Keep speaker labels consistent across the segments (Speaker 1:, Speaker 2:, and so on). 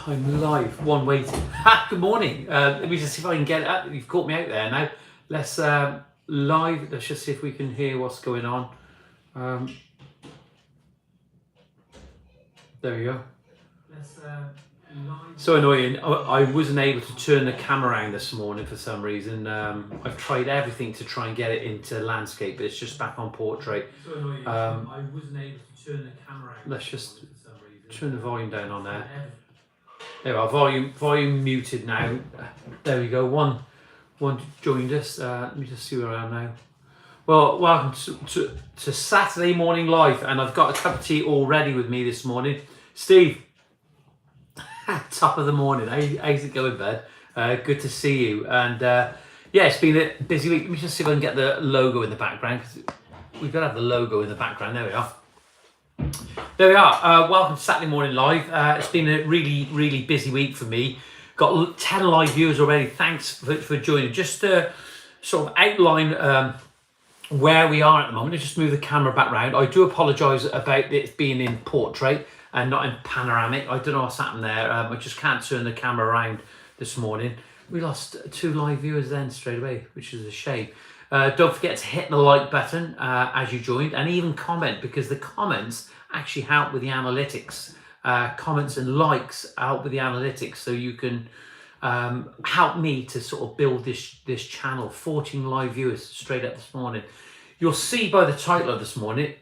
Speaker 1: I'm live, one waiting. Ha, good morning. Let me just see if I can get it up. You've caught me out there now. Let's live. Let's just see if we can hear what's going on. There we go. Let's live. So annoying. I wasn't able to turn the camera around this morning for some reason. I've tried everything to try and get it into landscape, but it's just back on portrait. So annoying. I wasn't able to turn the camera around. Let's just turn the volume down on there. There we are, volume muted now. There we go, one joined us. Let me just see where I am now. Well, welcome to Saturday Morning Live, and I've got a cup of tea all ready with me this morning. Steve, top of the morning, how's it going, bud? Good to see you. And yeah, it's been a busy week. Let me just see if I can get the logo in the background, because we've got to have the logo in the background. There we are. There we are. Welcome to Saturday Morning Live. It's been a really busy week for me. Got 10 live viewers already. Thanks for joining. Just to sort of outline where we are at the moment. Let's just move the camera back round. I do apologise about it being in portrait and not in panoramic. I don't know what's happened there. I just can't turn the camera around this morning. We lost 2 live viewers then straight away, which is a shame. Don't forget to hit the like button as you joined, and even comment, because the comments actually help with the analytics. Comments and likes help with the analytics, so you can help me to sort of build this channel. 14 live viewers straight up this morning. You'll see by the title of this morning,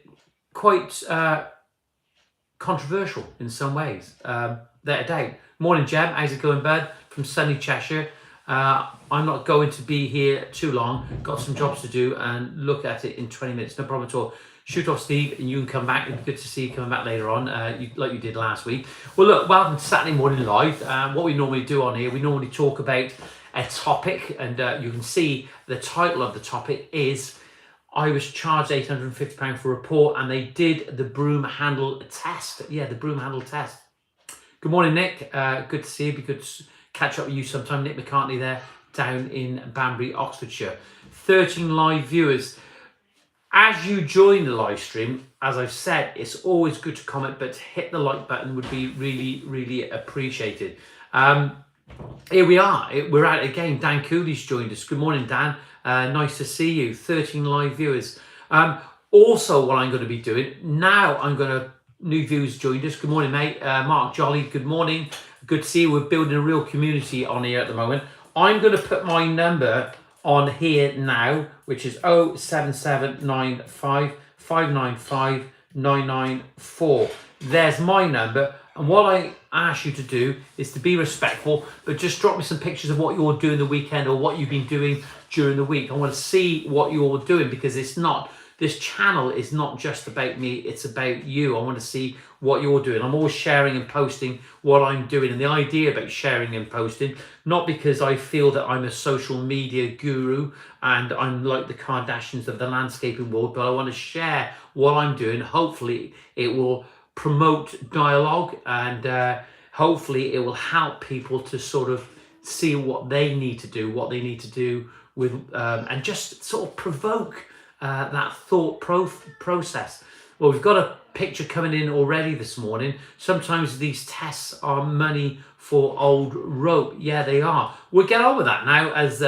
Speaker 1: quite controversial in some ways. Without a doubt. Morning, Jem. How's it going, bud? From sunny Cheshire. I'm not going to be here too long. Got some jobs to do and look at it in 20 minutes. No problem at all. Shoot off, Steve, and you can come back. It's good to see you coming back later on, like you did last week. Well, look, welcome to Saturday Morning Live. What we normally do on here, we normally talk about a topic, and you can see the title of the topic is I was charged £850 for a report, and they did the broom handle test. Yeah, the broom handle test. Good morning, Nick. Good to see you. Be good to catch up with you sometime. Nick McCartney there down in Banbury, Oxfordshire. 13 live viewers. As you join the live stream, as I've said, it's always good to comment, but to hit the like button would be really appreciated. Here we are. We're at it again. Dan Cooley's joined us. Good morning, Dan. Nice to see you. 13 live viewers. Also, what I'm going to be doing now, new viewers joined us. Good morning, mate. Mark Jolly, good morning. Good to see you. We're building a real community on here at the moment. I'm going to put my number on here now, which is 07795 595 994. There's my number, and what I ask you to do is to be respectful, but just drop me some pictures of what you're doing the weekend or what you've been doing during the week. I want to see what you're doing, because this channel is not just about me, it's about you. I want to see what you're doing. I'm always sharing and posting what I'm doing. And the idea about sharing and posting, not because I feel that I'm a social media guru and I'm like the Kardashians of the landscaping world, but I want to share what I'm doing. Hopefully it will promote dialogue, and hopefully it will help people to sort of see what they need to do with, and just sort of provoke that thought process. Well, we've got a picture coming in already this morning. Sometimes these tests are money for old rope. Yeah, they are. We'll get on with that now, as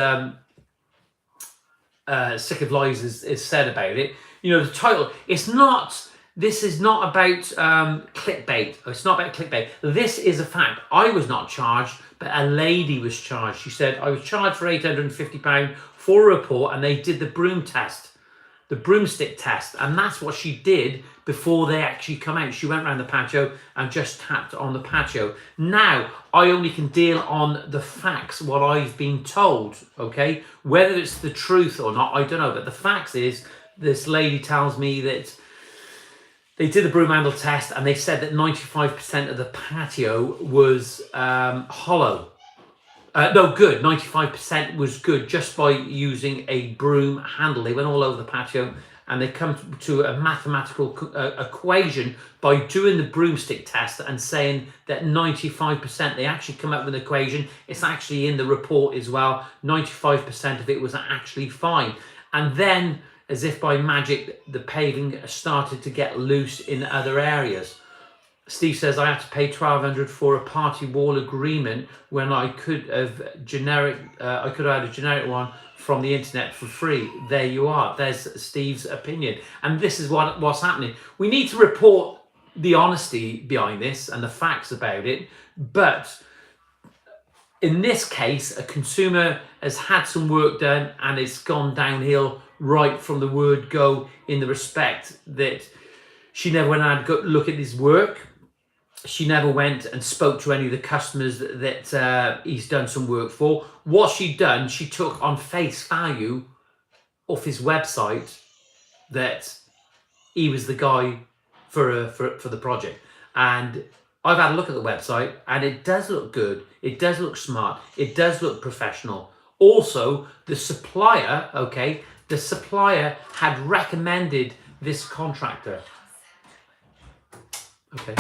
Speaker 1: Sick of Lies is said about it. You know, the title, this is not about clickbait. It's not about clickbait. This is a fact. I was not charged, but a lady was charged. She said, I was charged for £850 for a report, and they did the broom test. The broomstick test, and that's what she did before they actually come out. She went around the patio and just tapped on the patio. Now, I only can deal on the facts, what I've been told, okay? Whether it's the truth or not, I don't know, but the facts is, this lady tells me that they did the broom handle test, and they said that 95% of the patio was hollow. No, good. 95% was good just by using a broom handle. They went all over the patio, and they come to a mathematical equation by doing the broomstick test and saying that 95%, they actually come up with an equation. It's actually in the report as well. 95% of it was actually fine. And then, as if by magic, the paving started to get loose in other areas. Steve says, I had to pay $1,200 for a party wall agreement when I could have had a generic one from the internet for free. There you are. There's Steve's opinion. And this is what's happening. We need to report the honesty behind this and the facts about it. But in this case, a consumer has had some work done and it's gone downhill right from the word go, in the respect that she never went out and look at his work. She never went and spoke to any of the customers that he's done some work for. What she'd done, she took on face value off his website that he was the guy for the project. And I've had a look at the website and it does look good. It does look smart. It does look professional. Also, the supplier, the supplier had recommended this contractor. Okay.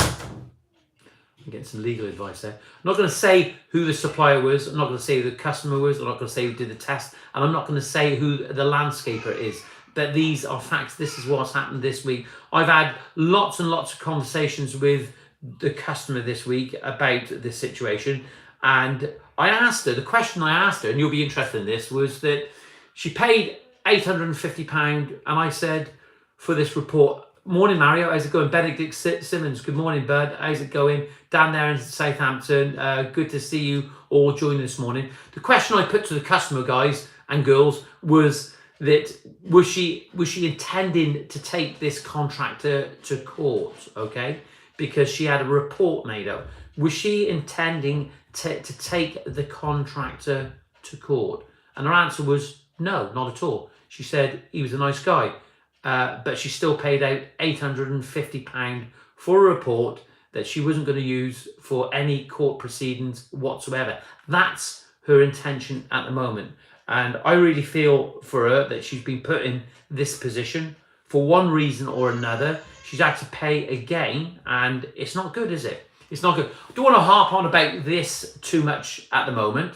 Speaker 1: I'm getting some legal advice there. I'm not going to say who the supplier was. I'm not going to say who the customer was. I'm not going to say who did the test. And I'm not going to say who the landscaper is. But these are facts. This is what's happened this week. I've had lots and lots of conversations with the customer this week about this situation. And I asked her, the question I asked her, and you'll be interested in this, was that she paid £850. And I said, for this report, morning, Mario. How's it going? Benedict Simmons. Good morning, bud. How's it going? Down there in Southampton. Good to see you all joining this morning. The question I put to the customer, guys and girls, was that was she intending to take this contractor to court? Okay, because she had a report made up. Was she intending to take the contractor to court? And her answer was no, not at all. She said he was a nice guy. But she still paid out £850 for a report that she wasn't going to use for any court proceedings whatsoever. That's her intention at the moment. And I really feel for her that she's been put in this position for one reason or another. She's had to pay again, and it's not good, is it? It's not good. I don't want to harp on about this too much at the moment,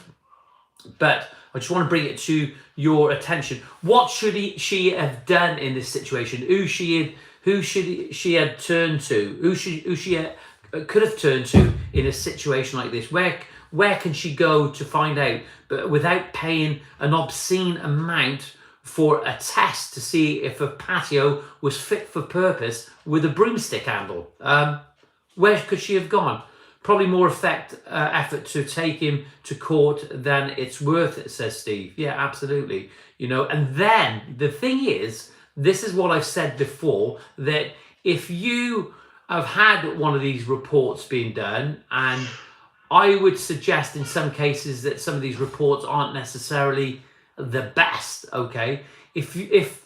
Speaker 1: but I just want to bring it to your attention. What should she have done in this situation? Who should she have turned to? Who she could have turned to in a situation like this? Where can she go to find out, but without paying an obscene amount for a test to see if a patio was fit for purpose with a broomstick handle? Where could she have gone? Probably more effort to take him to court than it's worth, says Steve. Yeah, absolutely. And then the thing is, this is what I've said before, that if you have had one of these reports being done, and I would suggest in some cases that some of these reports aren't necessarily the best, okay? If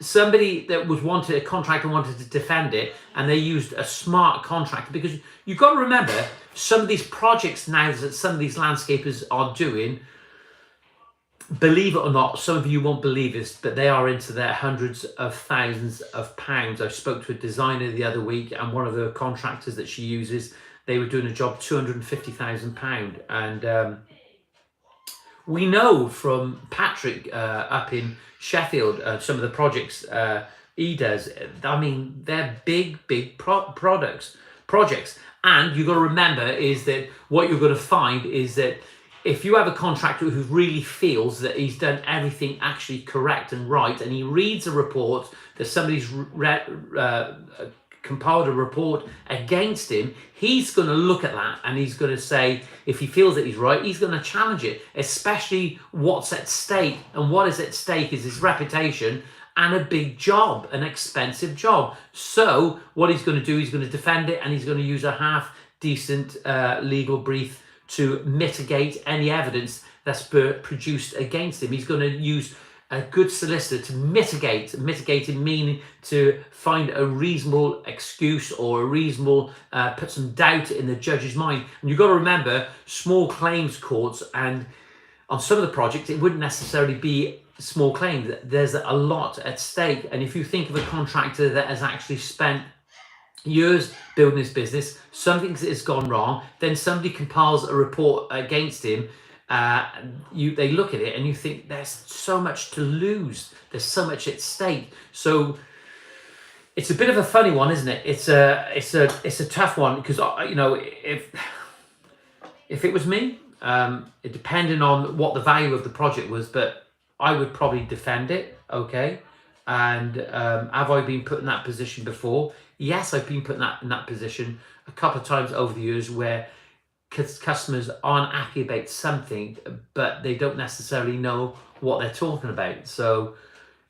Speaker 1: somebody that a contractor wanted to defend it, and they used a smart contractor, because you've got to remember, some of these projects now that some of these landscapers are doing, believe it or not, some of you won't believe this, but they are into their hundreds of thousands of pounds. I spoke to a designer the other week, and one of the contractors that she uses, they were doing a job £250,000. And we know from Patrick up in Sheffield, some of the projects he does, I mean, they're big projects. And you've got to remember is that what you're going to find is that if you have a contractor who really feels that he's done everything actually correct and right, and he reads a report that somebody's compiled a report against him, he's going to look at that and he's going to say, if he feels that he's right, he's going to challenge it, especially what's at stake. And what is at stake is his reputation and a big job, an expensive job. So what he's going to do, he's going to defend it, and he's going to use a half-decent legal brief to mitigate any evidence that's produced against him. He's going to use a good solicitor to mitigating meaning to find a reasonable excuse or a reasonable, put some doubt in the judge's mind. And you've got to remember, small claims courts, and on some of the projects, it wouldn't necessarily be small claims. There's a lot at stake. And if you think of a contractor that has actually spent years building this business, something has gone wrong, then somebody compiles a report against him, they look at it and you think there's so much to lose, there's so much at stake. So It's a bit of a funny one, isn't it? It's a tough one because if it was me, it depending on what the value of the project was, but I would probably defend it. Okay, and have I been put in that position before? Yes, I've been put in that position a couple of times over the years where customers aren't happy about something, but they don't necessarily know what they're talking about. So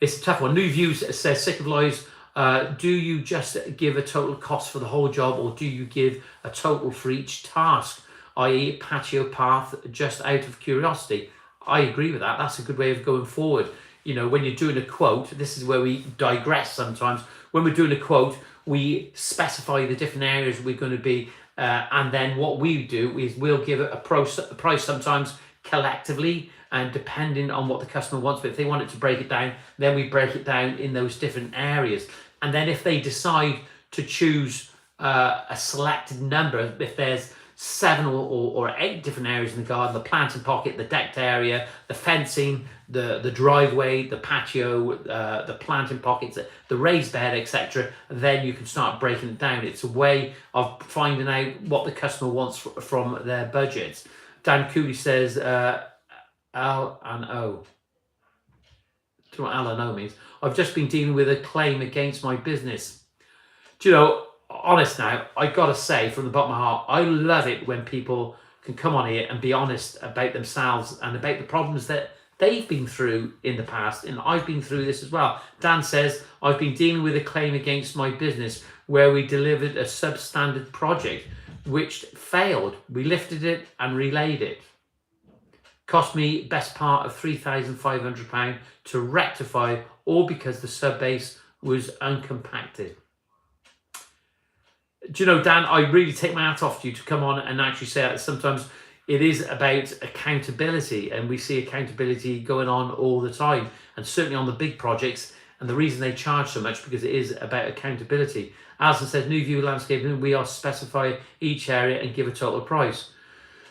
Speaker 1: it's a tough one. New Views says, sick of lies. Do you just give a total cost for the whole job, or do you give a total for each task, i.e. patio path, just out of curiosity? I agree with that. That's a good way of going forward. You know, when you're doing a quote, this is where we digress sometimes. When we're doing a quote, we specify the different areas we're going to be, and then what we do is we'll give it a price sometimes collectively, and depending on what the customer wants. But if they want it to break it down, then we break it down in those different areas. And then if they decide to choose a selected number, if there's 7 or 8 different areas in the garden, the planting pocket, the decked area, the fencing, the driveway, the patio, the planting pockets, the raised bed, etc., then you can start breaking it down. It's a way of finding out what the customer wants from their budgets. Dan Cooley says L and O. Do you know what L and O means? I've just been dealing with a claim against my business. Do you know, honest now, I gotta say from the bottom of my heart, I love it when people can come on here and be honest about themselves and about the problems that they've been through in the past, and I've been through this as well. Dan says, I've been dealing with a claim against my business where we delivered a substandard project which failed. We lifted it and relayed it. Cost me best part of £3,500 to rectify, all because the sub base was uncompacted. Do you know, Dan, I really take my hat off to you to come on and actually say that. Sometimes it is about accountability, and we see accountability going on all the time, and certainly on the big projects. And the reason they charge so much because it is about accountability. Alison said, New View Landscaping, we are specify each area and give a total price.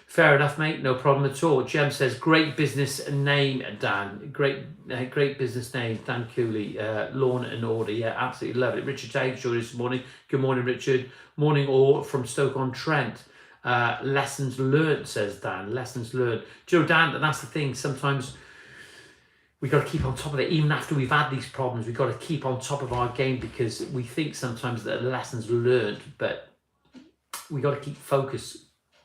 Speaker 1: Fair enough, mate. No problem at all. Jem says, great business name, Dan. Great business name, Dan Cooley. Lawn and Order. Yeah, absolutely love it. Richard Tague joined us this morning. Good morning, Richard. Morning all from Stoke-on-Trent. Lessons learned, says Dan. Lessons learned. Do you know, Dan, that's the thing. Sometimes we got to keep on top of it. Even after we've had these problems, we've got to keep on top of our game, because we think sometimes that lessons learned, but we got to keep focused,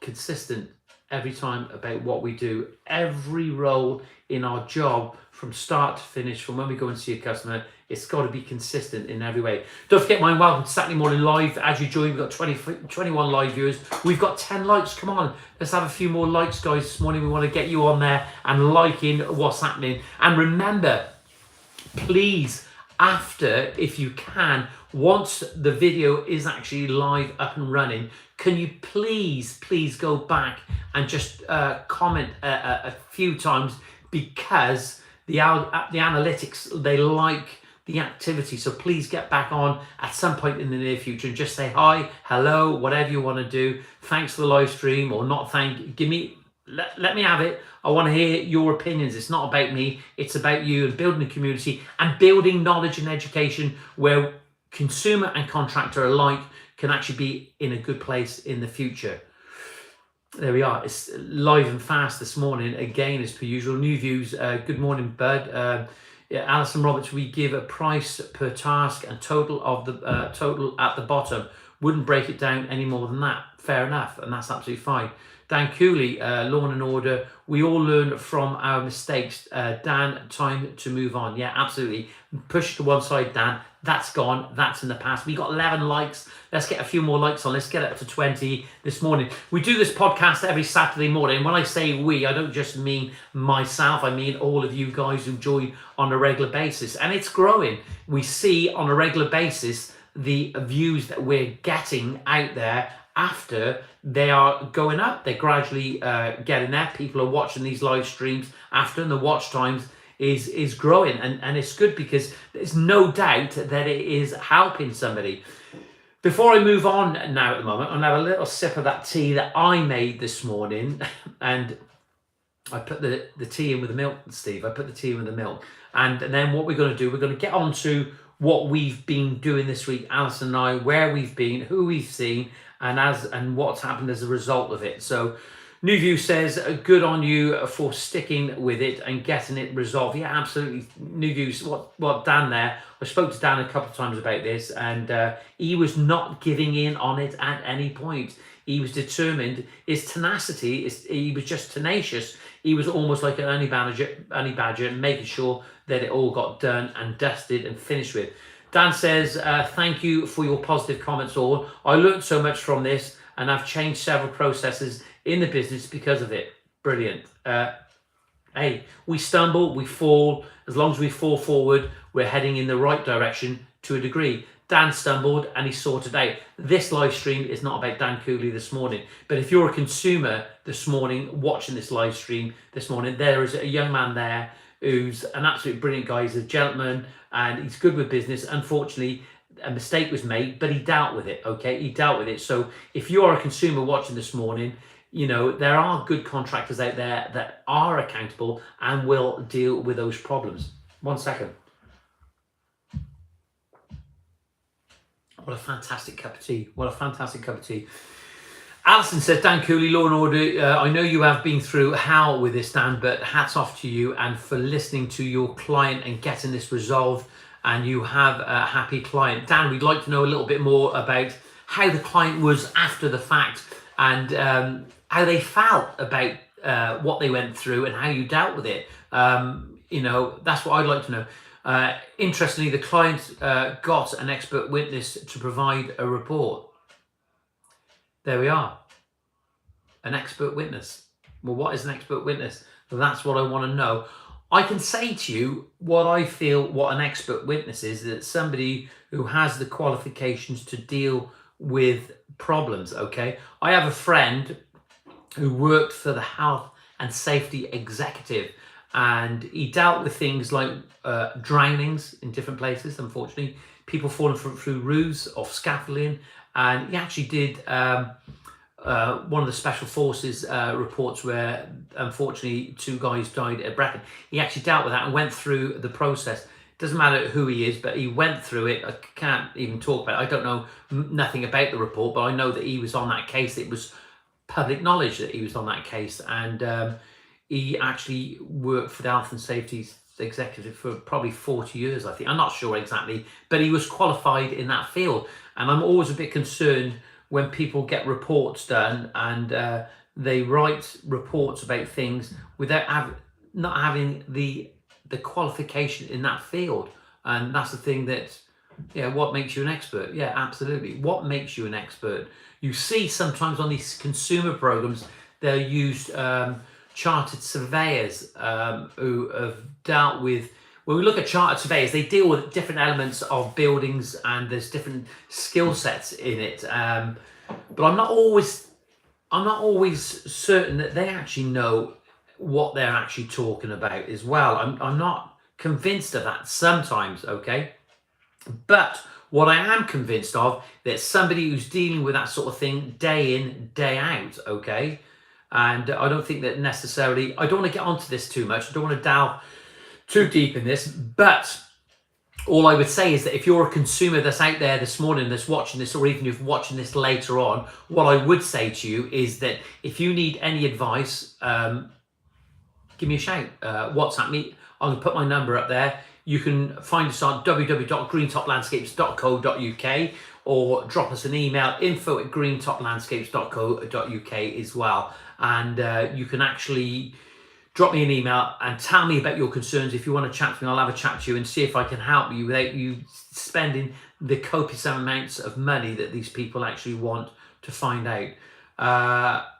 Speaker 1: consistent, every time about what we do. Every role in our job, from start to finish, from when we go and see a customer, it's got to be consistent in every way. Don't forget, my welcome to Saturday Morning Live. As you join, we've got 21 live viewers. We've got 10 likes. Come on, let's have a few more likes, guys, this morning. We want to get you on there and liking what's happening. And remember, please, after, if you can, once the video is actually live, up and running, can you please go back and just comment a few times, because the analytics, they like the activity. So please get back on at some point in the near future and just say hi, hello, whatever you want to do. Thanks for the live stream, or not thank. Let me have it. I want to hear your opinions. It's not about me. It's about you, and building a community and building knowledge and education where consumer and contractor alike can actually be in a good place in the future. There we are. It's live and fast this morning, again, as per usual. New Views, good morning, Bud. Yeah, Alison Roberts, we give a price per task and total of the total at the bottom. Wouldn't break it down any more than that. Fair enough, and that's absolutely fine. Dan Cooley, Lawn and Order, we all learn from our mistakes. Dan, time to move on. Yeah, absolutely. Push to one side, Dan. That's gone. That's in the past. We got 11 likes. Let's get a few more likes on. Let's get up to 20 this morning. We do this podcast every Saturday morning. When I say we, I don't just mean myself. I mean all of you guys who join on a regular basis. And it's growing. We see on a regular basis the views that we're getting out there after they are going up. They're gradually getting there. People are watching these live streams after, and the watch times is growing, and it's good, because there's no doubt that it is helping somebody. Before I move on now, at the moment, I'm going to have a little sip of that tea that I made this morning, and I put the tea in with the milk, Steve. I put the tea in with the milk, and then what we're going to do, we're going to get on to what we've been doing this week, Alison and I, where we've been, who we've seen, and what's happened as a result of it. So New View says, good on you for sticking with it and getting it resolved. Yeah, absolutely. New View's what Dan there. I spoke to Dan a couple of times about this, and he was not giving in on it at any point. He was determined. His tenacity, he was just tenacious. He was almost like an honey badger, making sure that it all got done and dusted and finished with. Dan says, thank you for your positive comments all. I learned so much from this, and I've changed several processes in the business because of it. Brilliant. Hey, we stumble, we fall. As long as we fall forward, we're heading in the right direction to a degree. Dan stumbled and he sorted out. This live stream is not about Dan Cooley this morning, but if you're a consumer this morning watching this live stream this morning, there is a young man there who's an absolute brilliant guy. He's a gentleman and he's good with business. Unfortunately, a mistake was made, but he dealt with it, okay? He dealt with it. So if you're a consumer watching this morning, you know, there are good contractors out there that are accountable and will deal with those problems. 1 second. What a fantastic cup of tea. What a fantastic cup of tea. Alison says, Dan Cooley, Law and Order. I know you have been through hell with this, Dan, but hats off to you and for listening to your client and getting this resolved. And you have a happy client. Dan, we'd like to know a little bit more about how the client was after the fact and how they felt about what they went through and how you dealt with it. You know, that's what I'd like to know. Interestingly, the client got an expert witness to provide a report. There we are. An expert witness. Well, what is an expert witness? Well, that's what I want to know. I can say to you what I feel what an expert witness is, that somebody who has the qualifications to deal with problems, okay? I have a friend who worked for the health and safety executive, and he dealt with things like drownings in different places, unfortunately, people falling through roofs, off scaffolding, and he actually did one of the special forces reports where unfortunately 2 guys died at Brecon. He actually dealt with that and went through the process. Doesn't matter who he is, but he went through it. I can't even talk about it. I don't know nothing about the report, but I know that he was on that case. It was public knowledge that he was on that case, and he actually worked for the health and safety executive for probably 40 years, I think. I'm not sure exactly, but he was qualified in that field. And I'm always a bit concerned when people get reports done and they write reports about things without not having the qualification in that field. And that's the thing that, yeah, what makes you an expert? Yeah, absolutely. What makes you an expert? You see sometimes on these consumer programs, they're used chartered surveyors who have dealt with, when we look at chartered surveyors, they deal with different elements of buildings and there's different skill sets in it. But I'm not always certain that they actually know what they're actually talking about as well. I'm not convinced of that sometimes, okay? But what I am convinced of, that somebody who's dealing with that sort of thing day in, day out, okay? And I don't think that necessarily, I don't want to get onto this too much. I don't want to delve too deep in this, but all I would say is that if you're a consumer that's out there this morning, that's watching this, or even if you're watching this later on, what I would say to you is that if you need any advice, give me a shout. WhatsApp me. I'm going to put my number up there. You can find us on www.greentoplandscapes.co.uk or drop us an email, info@greentoplandscapes.co.uk as well. And you can actually drop me an email and tell me about your concerns. If you want to chat to me, I'll have a chat to you and see if I can help you without you spending the copious amounts of money that these people actually want to find out.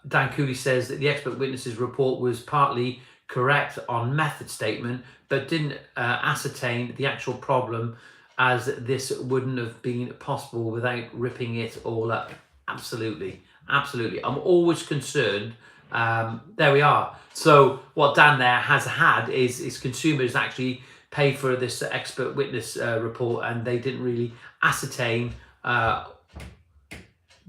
Speaker 1: Dan Cooley says that the expert witnesses report was partly correct on method statement, but didn't ascertain the actual problem, as this wouldn't have been possible without ripping it all up. Absolutely. Absolutely. I'm always concerned. There we are. So what Dan there has had is consumers actually paid for this expert witness report, and they didn't really ascertain the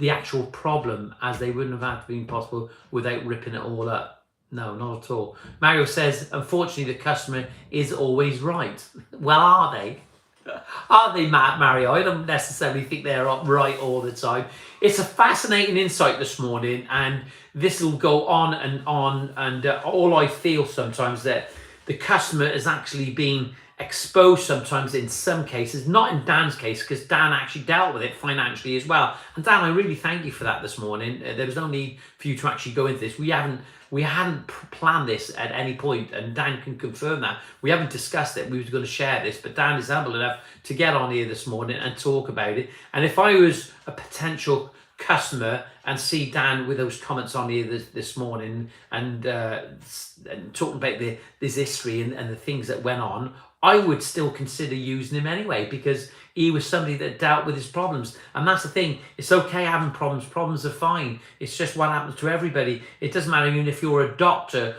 Speaker 1: actual problem, as they wouldn't have had been possible without ripping it all up. No, not at all. Mario says, unfortunately, the customer is always right. Well, are they? Are they, Mario? I don't necessarily think they're right all the time. It's a fascinating insight this morning, and this will go on and on. And all I feel sometimes that the customer is actually being exposed sometimes in some cases, not in Dan's case, because Dan actually dealt with it financially as well. And Dan, I really thank you for that this morning. There was no need for you to actually go into this. We hadn't planned this at any point, and Dan can confirm that. We haven't discussed it. We were going to share this, but Dan is humble enough to get on here this morning and talk about it. And if I was a potential customer and see Dan with those comments on here this morning and talking about this history and the things that went on, I would still consider using him anyway, because he was somebody that dealt with his problems. And that's the thing. It's okay having problems. Problems are fine. It's just what happens to everybody. It doesn't matter even if you're a doctor,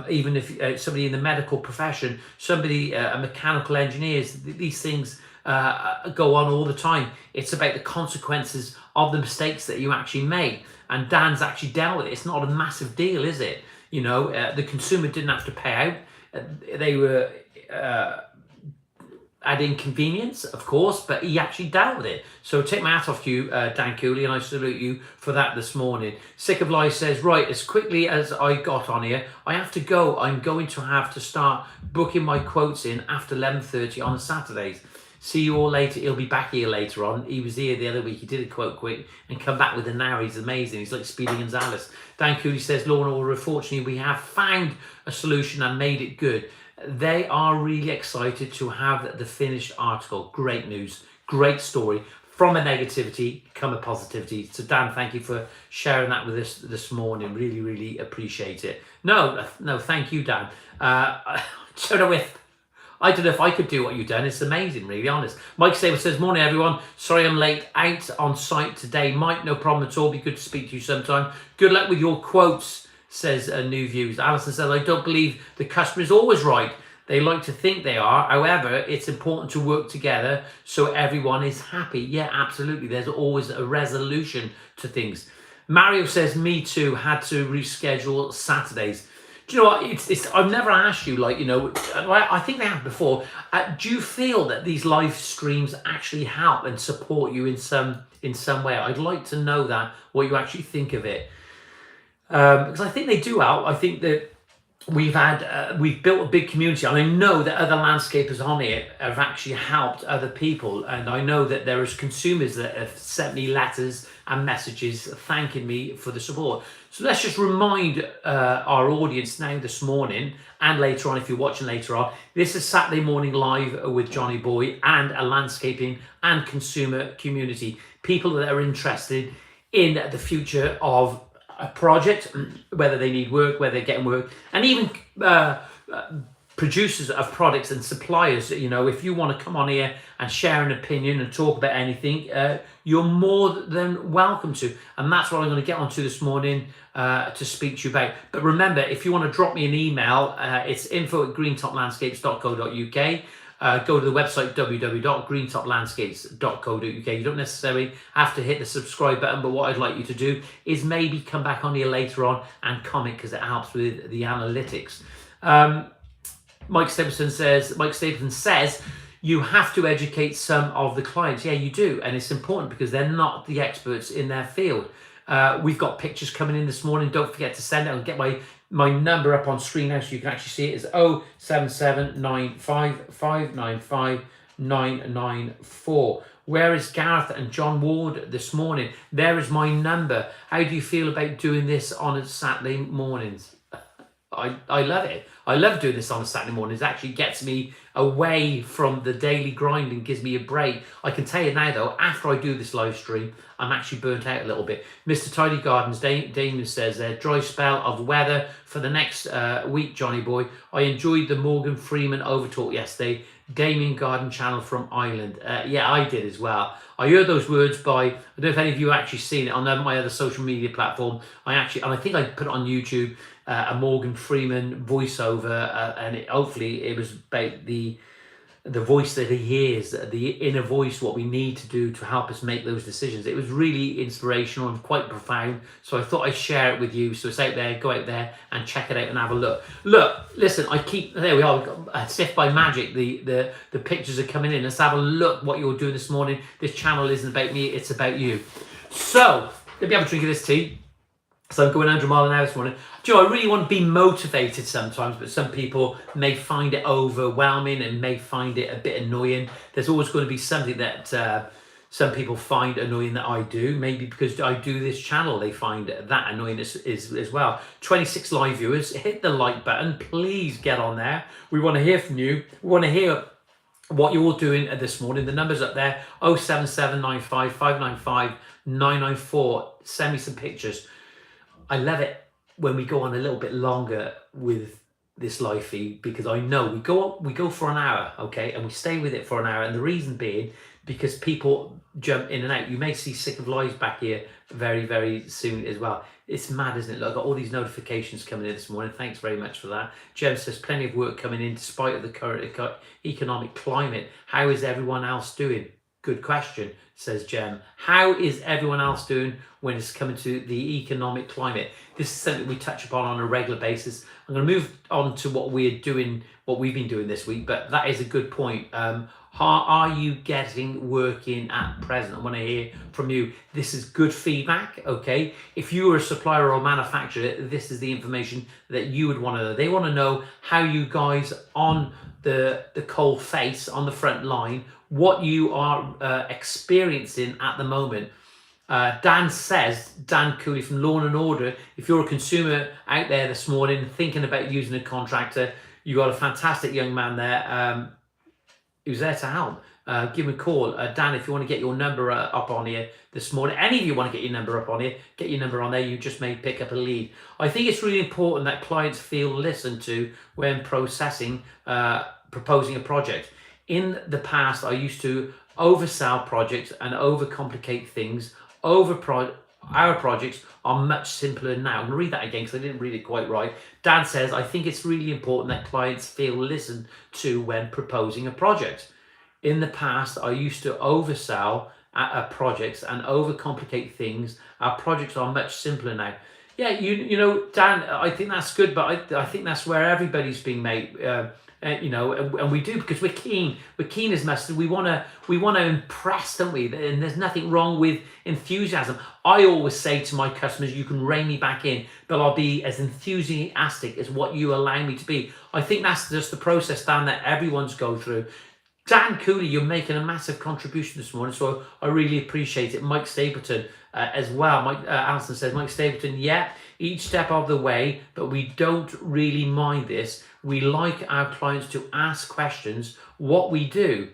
Speaker 1: even if somebody in the medical profession, somebody, a mechanical engineer, these things go on all the time. It's about the consequences of the mistakes that you actually make. And Dan's actually dealt with it. It's not a massive deal, is it? You know, the consumer didn't have to pay out. They were at inconvenience, of course, but he actually dealt with it. So take my hat off to you, Dan Cooley, and I salute you for that this morning. Sick of Lies says, right, as quickly as I got on here, I have to go. I'm going to have to start booking my quotes in after 11:30 on Saturdays. See you all later. He'll be back here later on. He was here the other week. He did a quote quick and come back with an hour. He's amazing. He's like Speedy Gonzalez. Dan Cooley says, Law and Order, unfortunately, we have found a solution and made it good. They are really excited to have the finished article. Great news. Great story. From a negativity, come a positivity. So Dan, thank you for sharing that with us this morning. Really, really appreciate it. No, thank you, Dan. I don't know if I could do what you've done. It's amazing, really honest. Mike Saber says, morning, everyone. Sorry I'm late out on site today. Mike, no problem at all. Be good to speak to you sometime. Good luck with your quotes, says New Views. Alison says, I don't believe the customer is always right. They like to think they are. However, it's important to work together so everyone is happy. Yeah, absolutely. There's always a resolution to things. Mario says, me too, had to reschedule Saturdays. Do you know what? I've never asked you, like, you know, I think they have before. Do you feel that these live streams actually help and support you in some way? I'd like to know that, what you actually think of it. Because I think they do help. I think that we've built a big community, and I know that other landscapers on it have actually helped other people, and I know that there is consumers that have sent me letters and messages thanking me for the support. So let's just remind our audience now this morning and later on, if you're watching later on, this is Saturday Morning Live with Johnny Boy and a landscaping and consumer community. People that are interested in the future of a project, whether they need work, whether they're getting work, and even producers of products and suppliers. You know, if you want to come on here and share an opinion and talk about anything, you're more than welcome to. And that's what I'm going to get onto this morning to speak to you about. But remember, if you want to drop me an email, it's info@greentoplandscapes.co.uk. Go to the website www.greentoplandscapes.co.uk. You don't necessarily have to hit the subscribe button, but what I'd like you to do is maybe come back on here later on and comment, because it helps with the analytics. Mike Stapleton says, you have to educate some of the clients. Yeah, you do. And it's important because they're not the experts in their field. We've got pictures coming in this morning. Don't forget to send it. I'll get my number up on screen now so you can actually see it. It's 07795595994. Where is Gareth and John Ward this morning? There is my number. How do you feel about doing this on a Saturday mornings? I love it. I love doing this on a Saturday morning. It actually gets me away from the daily grind and gives me a break. I can tell you now, though, after I do this live stream, I'm actually burnt out a little bit. Mr. Tidy Gardens, Damien says, dry spell of weather for the next week, Johnny Boy. I enjoyed the Morgan Freeman overtalk yesterday. Damien Garden Channel from Ireland. Yeah, I did as well. I heard those words by, I don't know if any of you have actually seen it on my other social media platform. I think I put it on YouTube, a Morgan Freeman voiceover, and hopefully it was about the the voice that he hears, the inner voice, what we need to do to help us make those decisions. It was really inspirational and quite profound. So I thought I'd share it with you. So it's out there, go out there and check it out and have a look. Listen, there we are, we've got as if by magic, the pictures are coming in. Let's have a look what you're doing this morning. This channel isn't about me, it's about you. So, let me have a drink of this tea. So I'm going 100 miles an hour this morning. Do you know, I really want to be motivated sometimes, but some people may find it overwhelming and may find it a bit annoying. There's always going to be something that some people find annoying that I do. Maybe because I do this channel, they find that annoying as well. 26 live viewers, hit the like button. Please get on there. We want to hear from you. We want to hear what you're all doing this morning. The number's up there, 07795 595 994. Send me some pictures. I love it when we go on a little bit longer with this live feed, because I know we go for an hour, okay, and we stay with it for an hour, and the reason being because people jump in and out. You may see Sick of Lives back here very, very soon as well. It's mad, isn't it? Look, I've got all these notifications coming in this morning. Thanks very much for that. Jem says, plenty of work coming in despite of the current economic climate. How is everyone else doing? Good question, says Jem. How is everyone else doing when it's coming to the economic climate? This is something we touch upon on a regular basis. I'm going to move on to what we've been doing this week, but that is a good point. How are you getting working at present? I want to hear from you. This is good feedback, okay? If you are a supplier or manufacturer, this is the information that you would want to know. They want to know how you guys on the coal face, on the front line, what you are experiencing at the moment. Dan Cooley from Lawn and Order, if you're a consumer out there this morning thinking about using a contractor, you got a fantastic young man there who's there to help. Give him a call. Dan, if you want to get your number up on here this morning, any of you want to get your number up on here, get your number on there. You just may pick up a lead. I think it's really important that clients feel listened to when proposing a project. In the past, I used to oversell projects and overcomplicate things. Our projects are much simpler now. I'm going to read that again because I didn't read it quite right. Dan says, I think it's really important that clients feel listened to when proposing a project. In the past, I used to oversell projects and overcomplicate things. Our projects are much simpler now. Yeah, you know, Dan, I think that's good, but I think that's where everybody's being made. You know, and we do, because we're keen as mustard. We want to impress, don't we? And there's nothing wrong with enthusiasm. I always say to my customers, you can rein me back in, but I'll be as enthusiastic as what you allow me to be. I think that's just the process, Dan, that everyone's go through. Dan Cooley, you're making a massive contribution this morning, so I really appreciate it. Mike Stapleton as well. Alison says, Mike Stapleton, yeah, each step of the way, but we don't really mind this. We like our clients to ask questions. What we do,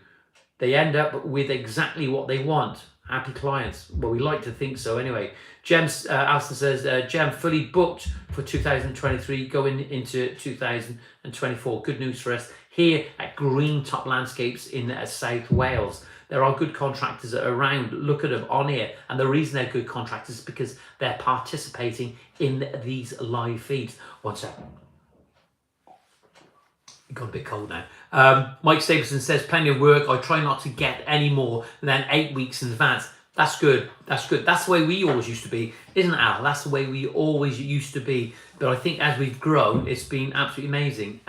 Speaker 1: they end up with exactly what they want. Happy clients. Well, we like to think so anyway. Alison says, Jem, fully booked for 2023, going into 2024. Good news for us here at Greentop Landscapes in South Wales. There are good contractors around. Look at them on here. And the reason they're good contractors is because they're participating in these live feeds. One second. It got a bit cold now. Mike Stapleton says, plenty of work. I try not to get any more than 8 weeks in advance. That's good. That's good. That's the way we always used to be, isn't it, Al? That's the way we always used to be. But I think as we've grown, it's been absolutely amazing.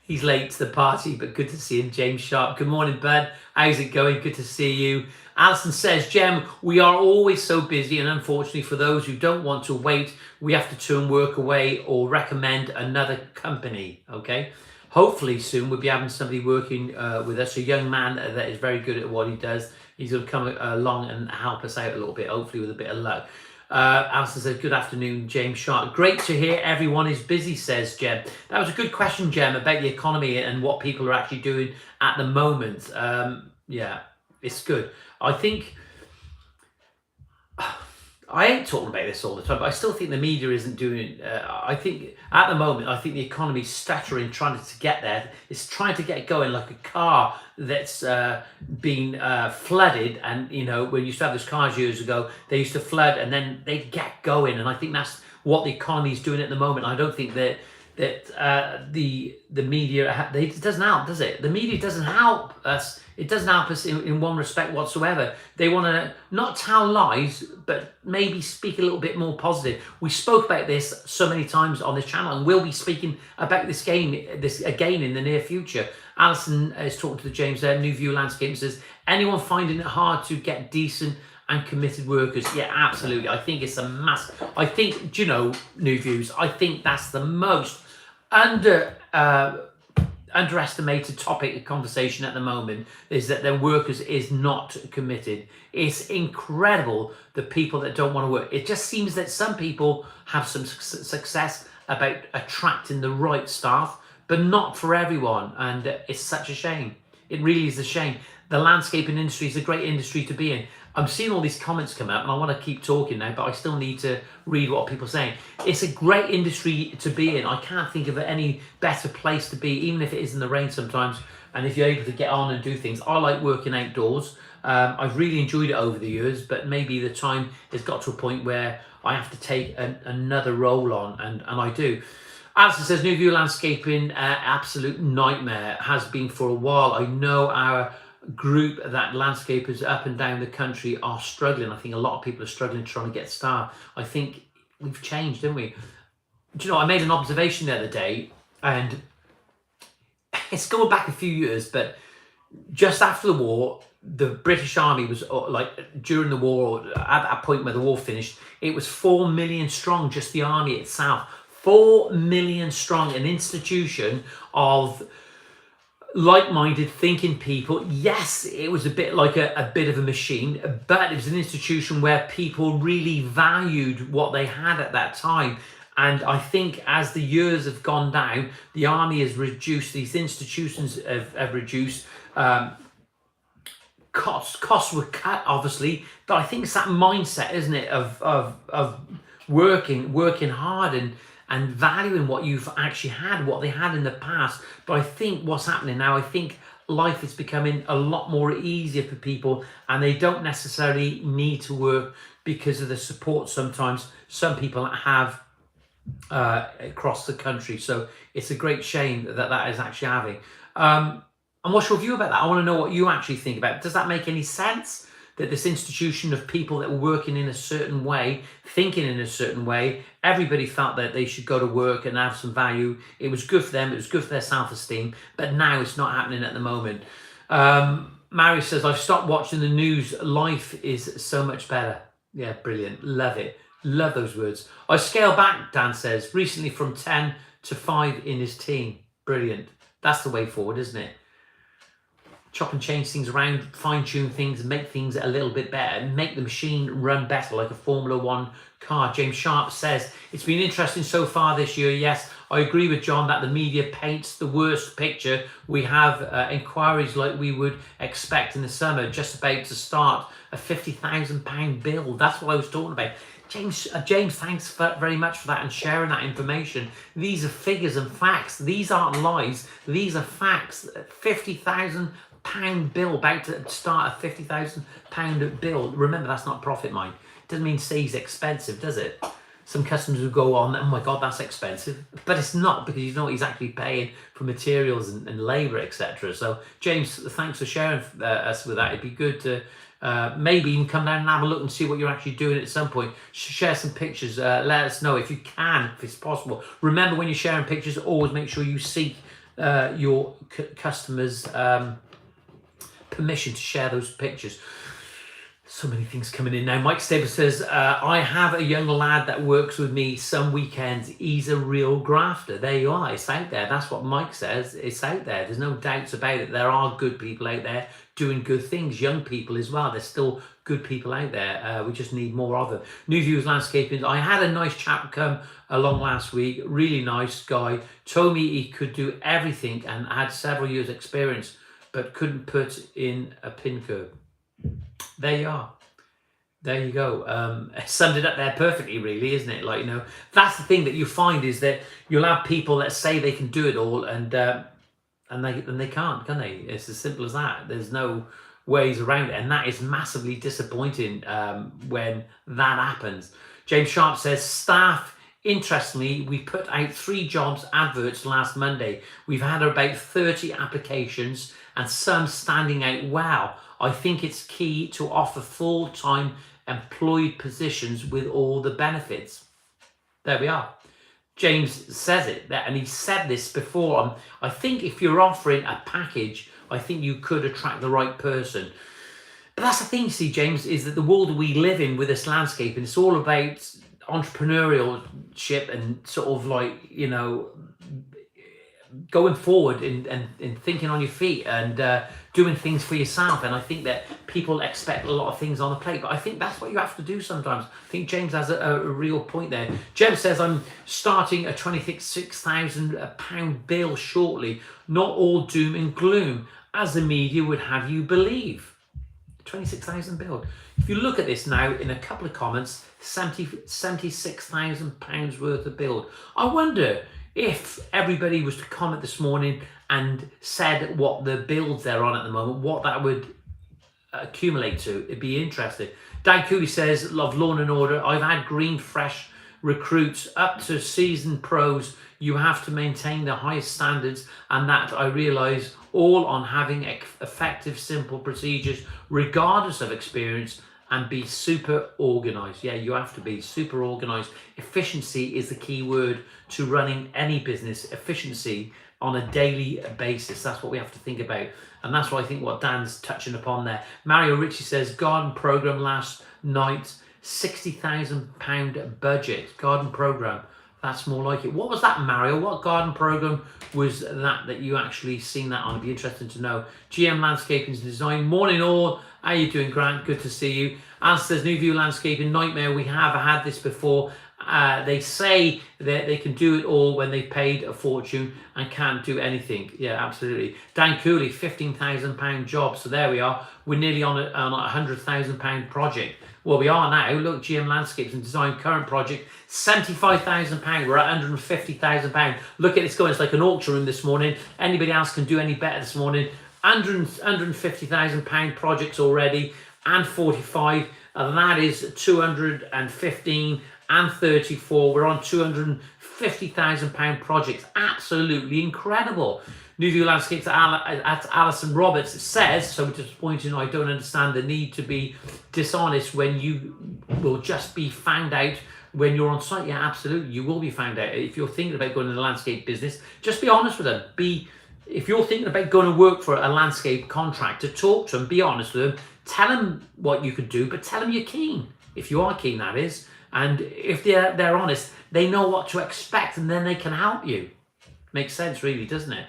Speaker 1: He's late to the party, but good to see him. James Sharp. Good morning, bud. How's it going? Good to see you. Alison says, Jem, we are always so busy, and unfortunately for those who don't want to wait, we have to turn work away or recommend another company, okay? Hopefully soon we'll be having somebody working with us, a young man that is very good at what he does. He's going to come along and help us out a little bit, hopefully with a bit of luck. Alison says, good afternoon, James Sharp. Great to hear everyone is busy, says Jem. That was a good question, Jem, about the economy and what people are actually doing at the moment. Yeah, it's good. I think, I ain't talking about this all the time, but I still think the media isn't doing, I think at the moment, I think the economy's stuttering, trying to get there. It's trying to get going like a car that's been flooded. And, you know, when you used to have those cars years ago, they used to flood and then they'd get going. And I think that's what the economy's doing at the moment. I don't think that that the media, it doesn't help, does it? The media doesn't help us. It doesn't help us in one respect whatsoever. They want to not tell lies, but maybe speak a little bit more positive. We spoke about this so many times on this channel, and we'll be speaking about this again in the near future. Alison is talking to James there, New View Landscape, says, anyone finding it hard to get decent and committed workers? Yeah, absolutely. I think it's a mass. I think, do you know, New Views, I think that's the most underestimated topic of conversation at the moment, is that their workers is not committed. It's incredible, the people that don't want to work. It just seems that some people have some success about attracting the right staff, but not for everyone, and it's such a shame. It really is a shame. The landscaping industry is a great industry to be in. I'm seeing all these comments come up, and I want to keep talking now, but I still need to read what people are saying. It's a great industry to be in. I can't think of any better place to be, even if it is in the rain sometimes, and if you're able to get on and do things. I like working outdoors. I've really enjoyed it over the years, but maybe the time has got to a point where I have to take another role on, and I do. Alison says, New View Landscaping, absolute nightmare, has been for a while. I know our group that landscapers up and down the country are struggling. I think a lot of people are struggling trying to get staff. I think we've changed, didn't we? Do you know, I made an observation the other day, and it's going back a few years, but just after the war, the British Army was, like, during the war, at that point where the war finished, it was 4 million strong, just the army itself. 4 million strong, an institution of like-minded thinking people. Yes, it was a bit like a bit of a machine, but it was an institution where people really valued what they had at that time. And I think as the years have gone down, the army has reduced, these institutions have reduced, costs were cut, obviously, but I think it's that mindset, isn't it, of working hard and valuing what you've actually had, what they had in the past. But I think what's happening now, I think life is becoming a lot more easier for people, and they don't necessarily need to work because of the support sometimes some people have across the country. So it's a great shame that is actually having. And what's your view about that? I want to know what you actually think about it. Does that make any sense? That this institution of people that were working in a certain way, thinking in a certain way, everybody felt that they should go to work and have some value. It was good for them. It was good for their self-esteem. But now it's not happening at the moment. Mary says, I've stopped watching the news. Life is so much better. Yeah, brilliant. Love it. Love those words. I scale back, Dan says, recently from 10 to 5 in his team. Brilliant. That's the way forward, isn't it? Chop and change things around, fine-tune things, make things a little bit better, make the machine run better like a Formula One car. James Sharp says, it's been interesting so far this year. Yes, I agree with John that the media paints the worst picture. We have inquiries like we would expect in the summer, just about to start a £50,000 bill. That's what I was talking about. James, thanks very much for that and sharing that information. These are figures and facts. These aren't lies. These are facts. £50,000 bill, about to start a £50,000 bill. Remember, that's not profit, mine. It doesn't mean say he's expensive, does it? Some customers will go on, oh my God, that's expensive. But it's not, because you know what he's actually paying for materials and labour, etc. So, James, thanks for sharing us with that. It'd be good to maybe even come down and have a look and see what you're actually doing at some point. Share some pictures. Let us know if you can, if it's possible. Remember, when you're sharing pictures, always make sure you seek your customers' permission to share those pictures. So many things coming in now. Mike Stable says, I have a young lad that works with me some weekends. He's a real grafter. There you are. It's out there. That's what Mike says. It's out there. There's no doubts about it. There are good people out there doing good things. Young people as well. There's still good people out there. We just need more of them. New Views Landscaping. I had a nice chap come along last week. Really nice guy. Told me he could do everything and had several years experience, but couldn't put in a pin curb. There you are. There you go. Summed it up there perfectly, really, isn't it? Like, you know, that's the thing that you find, is that you'll have people that say they can do it all, and they can't, can they? It's as simple as that. There's no ways around it, and that is massively disappointing when that happens. James Sharp says, staff Interestingly, we put out 3 jobs adverts last Monday. We've had about 30 applications and some standing out. Wow, I think it's key to offer full-time employed positions with all the benefits. There we are. James says it, and he said this before. I think if you're offering a package, I think you could attract the right person. But that's the thing, see, James, is that the world we live in with this landscape, and it's all about entrepreneurship and sort of like, you know, going forward and thinking on your feet and doing things for yourself. And I think that people expect a lot of things on the plate, but I think that's what you have to do sometimes. I think James has a real point there. Jem says, I'm starting a £26,000 bill shortly. Not all doom and gloom, as the media would have you believe. 26,000 bill. If you look at this now in a couple of comments, £76,000 worth of build. I wonder if everybody was to comment this morning and said what the builds they're on at the moment, what that would accumulate to. It'd be interesting. Dan Cooley says, love Law and Order. I've had green, fresh recruits up to seasoned pros. You have to maintain the highest standards, and that I realise all on having effective, simple procedures, regardless of experience, and be super organised. Yeah, you have to be super organised. Efficiency is the key word to running any business. Efficiency on a daily basis. That's what we have to think about. And that's what I think what Dan's touching upon there. Mario Ritchie says, garden programme last night, £60,000 budget. Garden programme. That's more like it. What was that, Mario? What garden programme was that you actually seen that on? It'd be interesting to know. GM Landscaping Design. Morning all. How you doing, Grant? Good to see you. As says New View Landscaping Nightmare. We have had this before. They say that they can do it all when they've paid a fortune and can't do anything. Yeah, absolutely. Dan Cooley, £15,000 job. So there we are. We're nearly on a £100,000 project. Well, we are now. Look, GM Landscapes and Design current project, £75,000. We're at £150,000. Look at this going. It's like an auction room this morning. Anybody else can do any better this morning. £150,000 projects already, and 45, and that is 215 and 34. We're on £250,000 projects. Absolutely incredible. New View Landscapes at Alison Roberts says, so disappointing, I don't understand the need to be dishonest when you will just be found out when you're on site. Yeah, absolutely, you will be found out. If you're thinking about going into the landscape business, just be honest with them. If you're thinking about going to work for a landscape contractor, talk to them, be honest with them, tell them what you could do, but tell them you're keen, if you are keen, that is. And if they're honest, they know what to expect, and then they can help you. Makes sense, really, doesn't it?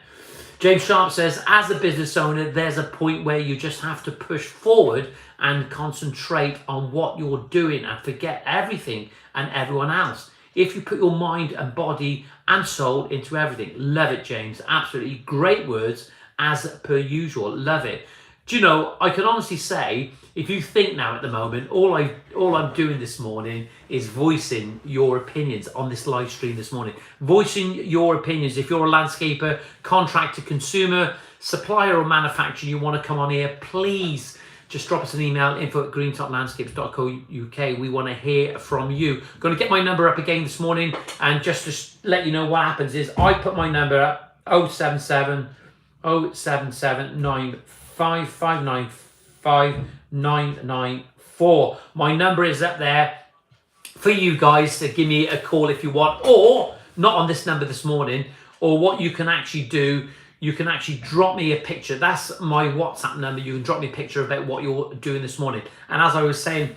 Speaker 1: James Sharp says, as a business owner, there's a point where you just have to push forward and concentrate on what you're doing and forget everything and everyone else. If you put your mind and body and soul into everything. Love it, James. Absolutely great words as per usual. Love it. Do you know, I can honestly say, if you think now at the moment, all I'm doing this morning is voicing your opinions on this live stream this morning. Voicing your opinions. If you're a landscaper, contractor, consumer, supplier or manufacturer, you want to come on here, please just drop us an email, info@greentoplandscapes.co.uk. We want to hear from you. Going to get my number up again this morning, and just to let you know what happens is I put my number up, 077 995 My number is up there for you guys to give me a call if you want, or not on this number this morning. Or what you can actually do, you can actually drop me a picture. That's my WhatsApp number. You can drop me a picture about what you're doing this morning. And as I was saying,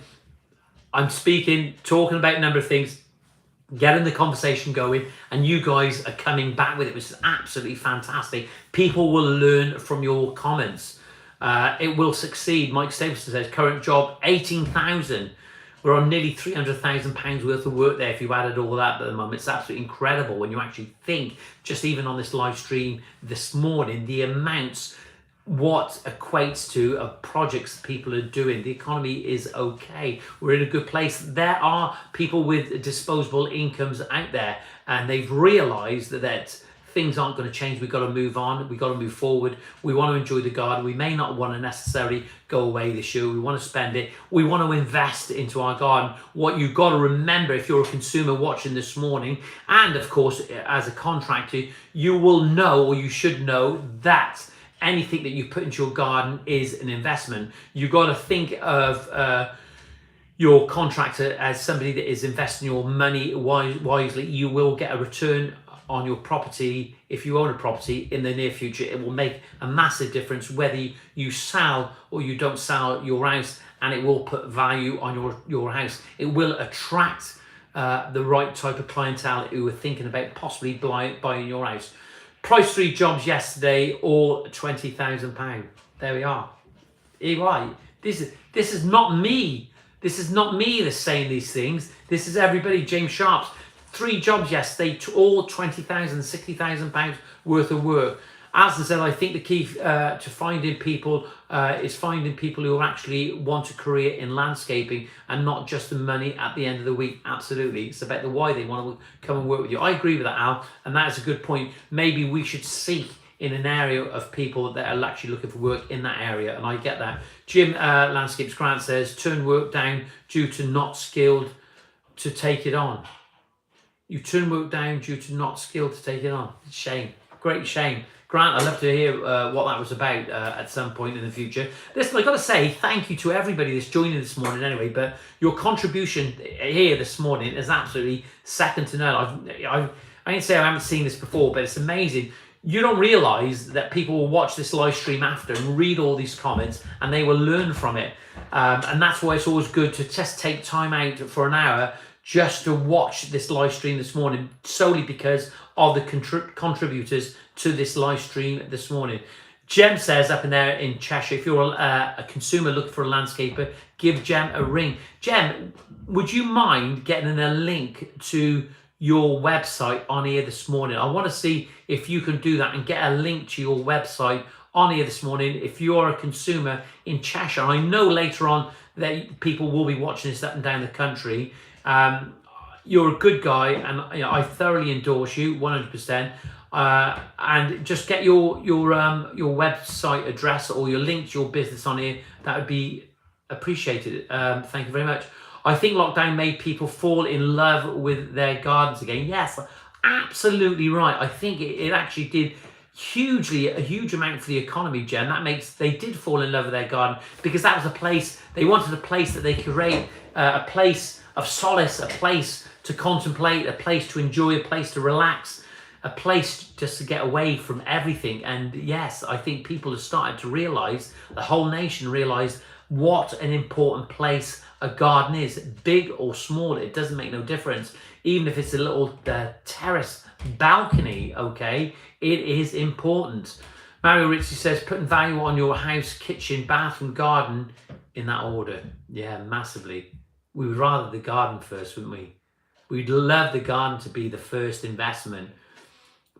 Speaker 1: I'm speaking, talking about a number of things, getting the conversation going, and you guys are coming back with it, which is absolutely fantastic. People will learn from your comments. It will succeed. Mike Stapleton says, current job, 18,000. We're on nearly £300,000 worth of work there if you added all that at the moment. It's absolutely incredible when you actually think, just even on this live stream this morning, the amounts, what equates to of projects people are doing. The economy is okay. We're in a good place. There are people with disposable incomes out there, and they've realised that things aren't going to change. We've got to move on. We've got to move forward. We want to enjoy the garden. We may not want to necessarily go away this year. We want to spend it. We want to invest into our garden. What you've got to remember, if you're a consumer watching this morning, and of course, as a contractor, you will know, or you should know, that anything that you put into your garden is an investment. You've got to think of your contractor as somebody that is investing your money wisely. You will get a return on your property. If you own a property in the near future, it will make a massive difference whether you sell or you don't sell your house, and it will put value on your house. It will attract the right type of clientele who are thinking about possibly buying your house. Price 3 jobs yesterday, all £20,000. There we are. EY. This is not me. This is not me that's saying these things. This is everybody. James Sharp's 3 jobs yesterday, all £20,000, £60,000 worth of work. Alison said, I think the key to finding people is finding people who actually want a career in landscaping and not just the money at the end of the week. Absolutely. It's about the why they want to come and work with you. I agree with that, Al, and that is a good point. Maybe we should seek in an area of people that are actually looking for work in that area, and I get that. Jim Landscapes Grant says, turn work down due to not skilled to take it on. You turn work down due to not skilled to take it on. Shame. Great shame. Grant, I'd love to hear what that was about at some point in the future. Listen, I've got to say thank you to everybody that's joining this morning anyway, but your contribution here this morning is absolutely second to none. I didn't say I haven't seen this before, but it's amazing. You don't realise that people will watch this live stream after and read all these comments, and they will learn from it. And that's why it's always good to just take time out for an hour just to watch this live stream this morning, solely because of the contributors to this live stream this morning. Jem says up in there in Cheshire, if you're a consumer looking for a landscaper, give Jem a ring. Jem, would you mind getting a link to your website on here this morning? I want to see if you can do that and get a link to your website on here this morning if you're a consumer in Cheshire. I know later on that people will be watching this up and down the country. You're a good guy, and I thoroughly endorse you 100%. And just get your website address or your link to your business on here. That would be appreciated. Thank you very much. I think lockdown made people fall in love with their gardens again. Yes, absolutely right. I think it actually did a huge amount for the economy, Jen. They did fall in love with their garden because that was a place, they wanted a place that they could create, a place of solace, a place to contemplate, a place to enjoy, a place to relax, a place just to get away from everything. And yes, I think people have started to realise, the whole nation realised what an important place a garden is. Big or small, it doesn't make no difference. Even if it's a little terrace balcony, okay, it is important. Mario Ritchie says, putting value on your house, kitchen, bathroom, garden in that order. Yeah, massively. We would rather the garden first, wouldn't we? We'd love the garden to be the first investment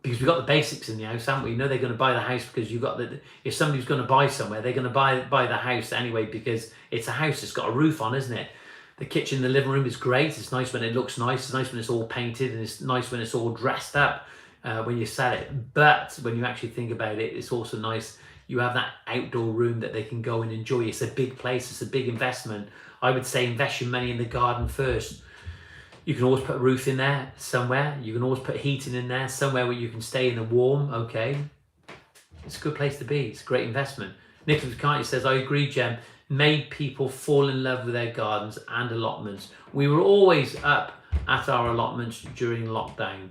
Speaker 1: because we've got the basics in the house, haven't we? You know they're going to buy the house because you've got if somebody's going to buy somewhere, they're going to buy the house anyway because it's a house that's got a roof on, isn't it? The kitchen, the living room is great. It's nice when it looks nice. It's nice when it's all painted, and it's nice when it's all dressed up when you sell it. But when you actually think about it, it's also nice. You have that outdoor room that they can go and enjoy. It's a big place. It's a big investment. I would say invest your money in the garden first. You can always put a roof in there somewhere. You can always put heating in there somewhere where you can stay in the warm, okay? It's a good place to be. It's a great investment. Nicholas McCartney says, I agree, Jem. Made people fall in love with their gardens and allotments. We were always up at our allotments during lockdown.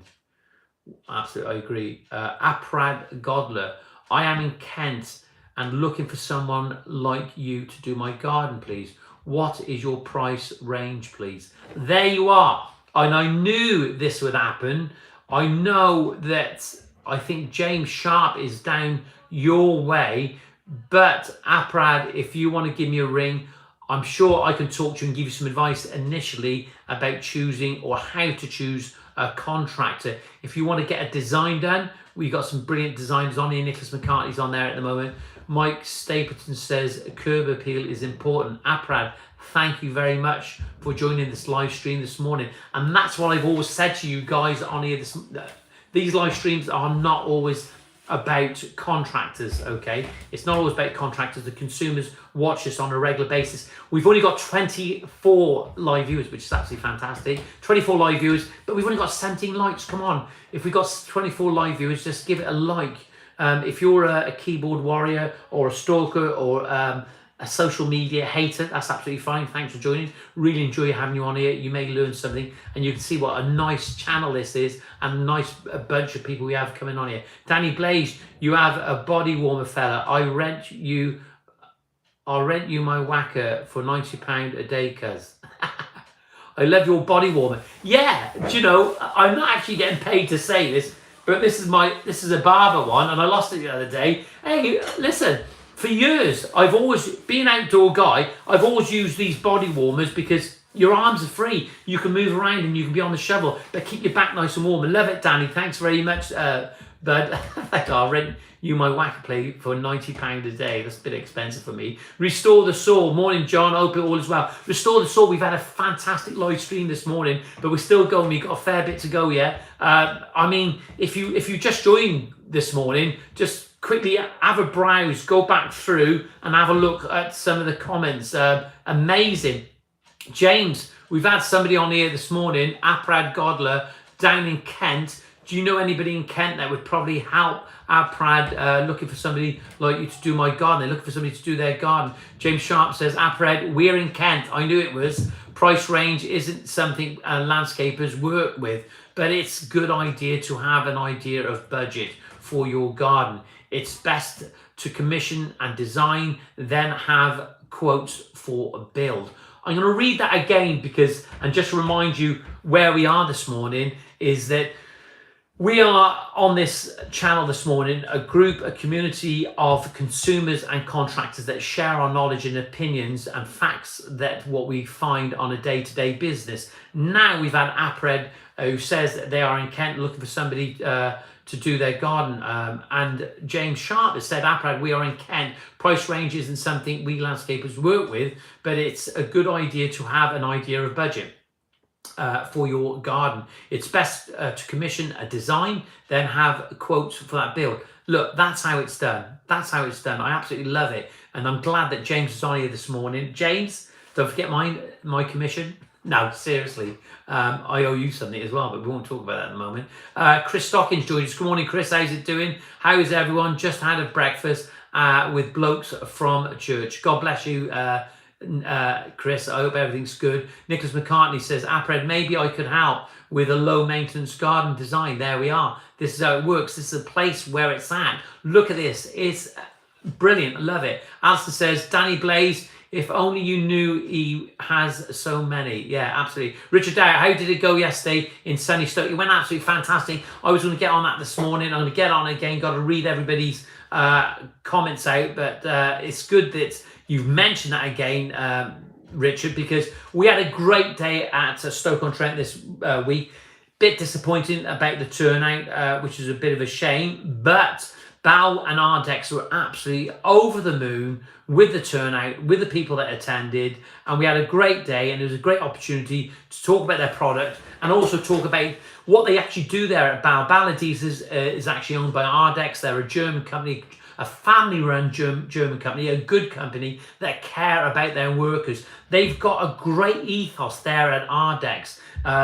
Speaker 1: Absolutely, I agree. Aprad Godler, I am in Kent and looking for someone like you to do my garden, please. What is your price range, please? There you are. And I knew this would happen. I know that I think James Sharp is down your way. But Aprad, if you want to give me a ring, I'm sure I can talk to you and give you some advice initially about choosing or how to choose a contractor. If you want to get a design done, we've got some brilliant designers on here. Nicholas McCartney's on there at the moment. Mike Stapleton says curb appeal is important. Aprad, thank you very much for joining this live stream this morning. And that's what I've always said to you guys on here these live streams are not always about contractors, okay? It's not always about contractors. The consumers watch us on a regular basis. We've only got 24 live viewers, which is absolutely fantastic. 24 live viewers, but we've only got 17 likes. Come on. If we've got 24 live viewers, just give it a like. If you're a keyboard warrior or a stalker or a social media hater, that's absolutely fine. Thanks for joining. Really enjoy having you on here. You may learn something, and you can see what a nice channel this is and a nice bunch of people we have coming on here. Danny Blaze, you have a body warmer, fella. I'll rent you my whacker for £90 a day, cuz. I love your body warmer. Yeah, do you know, I'm not actually getting paid to say this, but this is a barber one, and I lost it the other day. Hey, listen. For years, I've always been an outdoor guy. I've always used these body warmers because your arms are free. You can move around and you can be on the shovel, but keep your back nice and warm. I love it, Danny. Thanks very much, bud. I'll rent you my whacker plate for £90 a day. That's a bit expensive for me. Restore the Soul. Morning, John. Hope it all is well. Restore the Soul. We've had a fantastic live stream this morning, but we're still going. We've got a fair bit to go yet. I mean, if you just joined this morning, just quickly have a browse, go back through and have a look at some of the comments. Amazing. James, we've had somebody on here this morning, Aprad Godler, down in Kent. Do you know anybody in Kent that would probably help Aprad, looking for somebody like you to do my garden? They're looking for somebody to do their garden. James Sharp says, Aprad, we're in Kent. I knew it was. Price range isn't something landscapers work with, but it's a good idea to have an idea of budget for your garden. It's best to commission and design, then have quotes for a build. I'm going to read that again and just remind you where we are this morning, is that we are on this channel this morning, a community of consumers and contractors that share our knowledge and opinions and facts that what we find on a day-to-day business. Now we've had Apred who says that they are in Kent looking for somebody to do their garden, and James Sharp has said, Aprad, we are in Kent. Price range isn't something we landscapers work with, but it's a good idea to have an idea of budget for your garden. It's best to commission a design, then have quotes for that build. Look, that's how it's done. That's how it's done. I absolutely love it, and I'm glad that James is on here this morning. James, don't forget my commission. No, seriously, I owe you something as well, but we won't talk about that in a moment. Chris Stockings joined us. Good morning, Chris. How's it doing? How is everyone? Just had a breakfast with blokes from church. God bless you, Chris. I hope everything's good. Nicholas McCartney says, Apred, maybe I could help with a low maintenance garden design. There we are. This is how it works. This is a place where it's at. Look at this. It's brilliant. I love it. Alistair says, Danny Blaze, if only you knew he has so many. Yeah, absolutely. Richard Dyer, how did it go yesterday in sunny Stoke? It went absolutely fantastic. I was going to get on that this morning. I'm going to get on again. Got to read everybody's comments out. But it's good that you've mentioned that again, Richard, because we had a great day at Stoke-on-Trent this week. Bit disappointing about the turnout, which is a bit of a shame. But Bal and Ardex were absolutely over the moon with the turnout, with the people that attended, and we had a great day, and it was a great opportunity to talk about their product and also talk about what they actually do there at Bal. Bal is actually owned by Ardex. They're a German company, a family-run German company, a good company that care about their workers. They've got a great ethos there at Ardex.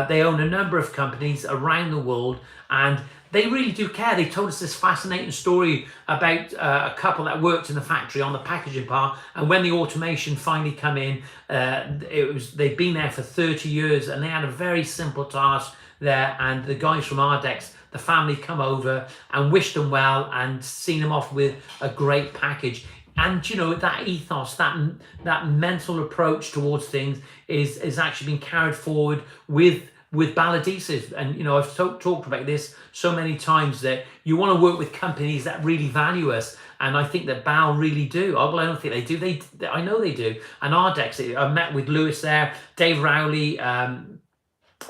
Speaker 1: They own a number of companies around the world, and they really do care. They told us this fascinating story about a couple that worked in the factory on the packaging part, and when the automation finally come in, they've been there for 30 years, and they had a very simple task there, and the guys from Ardex, the family, come over and wished them well and seen them off with a great package. And you know, that ethos, that mental approach towards things is actually been carried forward with Baladises. And you know, I've talked about this so many times, that you want to work with companies that really value us, and I think that Bal really do. Well, I don't think they do. I know they do. And Ardex, I met with Lewis there, Dave Rowley, and